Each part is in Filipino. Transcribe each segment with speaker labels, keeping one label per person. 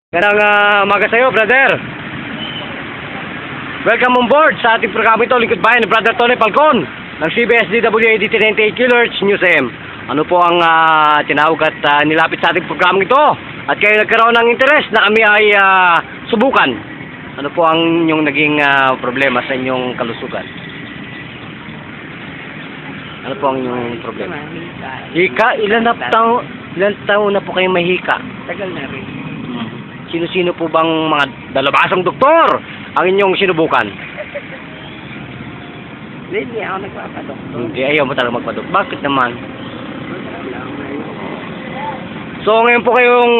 Speaker 1: Gandang umaga sa'yo, brother. Welcome on board sa ating programa ito, Lingkod Bayan ni Brother Tony Falcon ng CBS-DWAD 98 kHz News AM. Ano po ang tinawag at nilapit sa ating programa ito? At kayo nagkaroon ng interes na kami ay subukan. Ano po ang inyong naging problema sa inyong kalusugan? Ano po ang inyong problema? Hika? Ilan taon na po kayo may hika?
Speaker 2: Tagal na rin.
Speaker 1: Sino-sino po bang mga dalabasang doktor ang inyong sinubukan?
Speaker 2: Hindi ako nagpapadoktor.
Speaker 1: Hindi, ayaw mo talaga magpadoktor. Bakit naman? So ngayon po kayong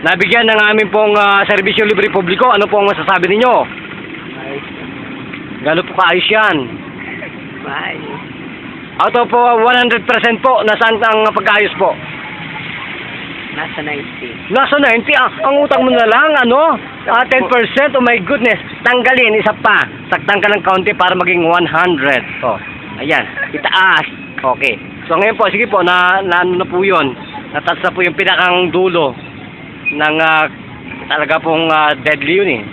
Speaker 1: nabigyan ng aming pong serbisyo libre publiko. Ano po ang masasabi ninyo?
Speaker 2: Ayos.
Speaker 1: Gano'n po kaayos yan?
Speaker 2: Maayos.
Speaker 1: Out of 100% po, nasaan ang pagkaayos po?
Speaker 2: Nasa 90.
Speaker 1: Nasa 90, ang utang mo na lang, 10%, oh my goodness. Tanggalin, isa pa. Saktan ka ng kaunti para maging 100. Oh, ayan, itaas. Okay. So ngayon po, sige po, ano na po yun. Natas na po yung pinakang dulo ng talaga pong deadly yun eh.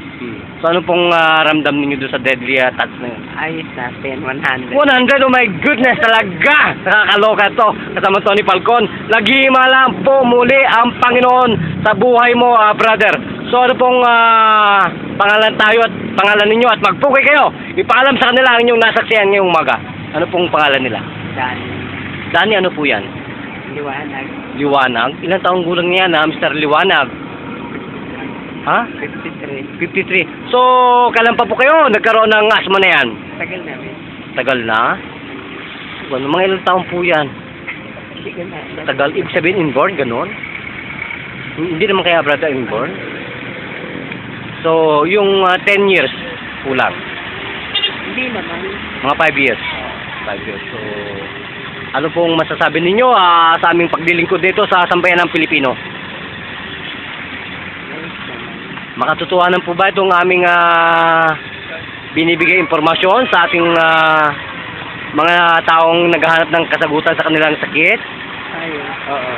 Speaker 1: So ano pong ramdam ninyo doon sa deadly touch na yun?
Speaker 2: Ayos natin, 100.
Speaker 1: 100, oh my goodness, talaga! Nakakaloka to. Kasama Tony Falcon. Naghihima lang po muli ang Panginoon sa buhay mo, brother. So ano pong pangalan tayo at pangalan ninyo at magpukay kayo. Ipaalam sa kanila ang inyong nasaksihan ngayong umaga. Ano pong pangalan nila?
Speaker 2: Dani.
Speaker 1: Dani, ano po yan?
Speaker 2: Liwanag.
Speaker 1: Liwanag? Ilang taong gulang niya na, Mr. Liwanag? Ha?
Speaker 2: 53.
Speaker 1: 53. So, kailan pa po kayo nagkaroon ng asma na yan?
Speaker 2: Tagal na rin.
Speaker 1: Tagal na? Ano, mga ilang taon po yan?
Speaker 2: Hindi ko na.
Speaker 1: Tagal, ibig sabihin inborn, gano'n? Hindi naman kaya brother inborn? So, yung 10 years, kulang.
Speaker 2: Hindi naman.
Speaker 1: Mga 5 years. 5 years. So, ano pong masasabi ninyo sa aming paglilingkod dito sa sambayan ng Pilipino? Makatotohanan po ba itong aming binibigay impormasyon sa ating mga taong naghahanap ng kasagutan sa kanilang sakit?
Speaker 2: Ayos.
Speaker 1: Oo.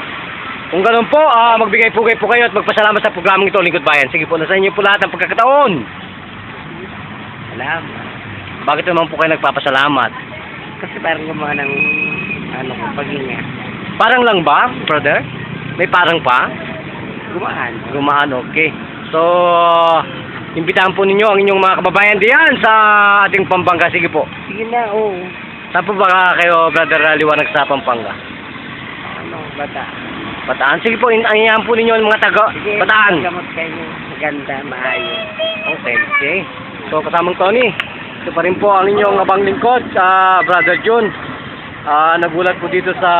Speaker 1: Kung ganoon po, magbigay-pugay po kayo at magpasalamat sa programang ito, Lingkod Bayan. Sige po, nasa inyo po lahat ng pagkakataon.
Speaker 2: Salamat.
Speaker 1: Bakit naman po kayo nagpapasalamat?
Speaker 2: Kasi parang gumawa ng paghinga.
Speaker 1: Parang lang ba, brother? May parang pa?
Speaker 2: Gumaan.
Speaker 1: Gumaan, okay. So, imbitahan po ninyo ang inyong mga kababayan diyan sa ating Pampanga. Sige po.
Speaker 2: Sige na, oo.
Speaker 1: Saan po ba kayo, brother, Liwanag sa Pampanga?
Speaker 2: Bata.
Speaker 1: Bataan? Sige po, inayahan po ninyo ang mga taga
Speaker 2: Sige,
Speaker 1: Bataan.
Speaker 2: gamot kayo. Maganda, maayos.
Speaker 1: Okay, okay. So, kasamang Tony, ito pa rin po ang inyong abang lingkod, Brother June. Nagulat po dito sa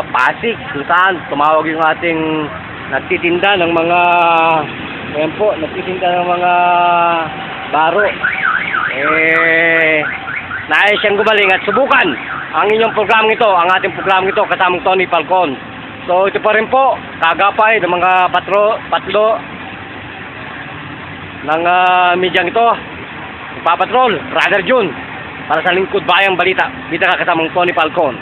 Speaker 1: Pasig, kung saan tumawag yung ating nagtitinda ng mga ayan po, nagtitinda ng mga baro. Nais siyang gumaling at subukan ang inyong programang ito, ang ating programang ito, kasamang Tony Falcon. So, ito pa rin po, kagapay ng mga patlo ng medyang ito. Papatrol, Brother June, para sa Lingkod Bayang Balita. Dito ka kasamang Tony Falcon.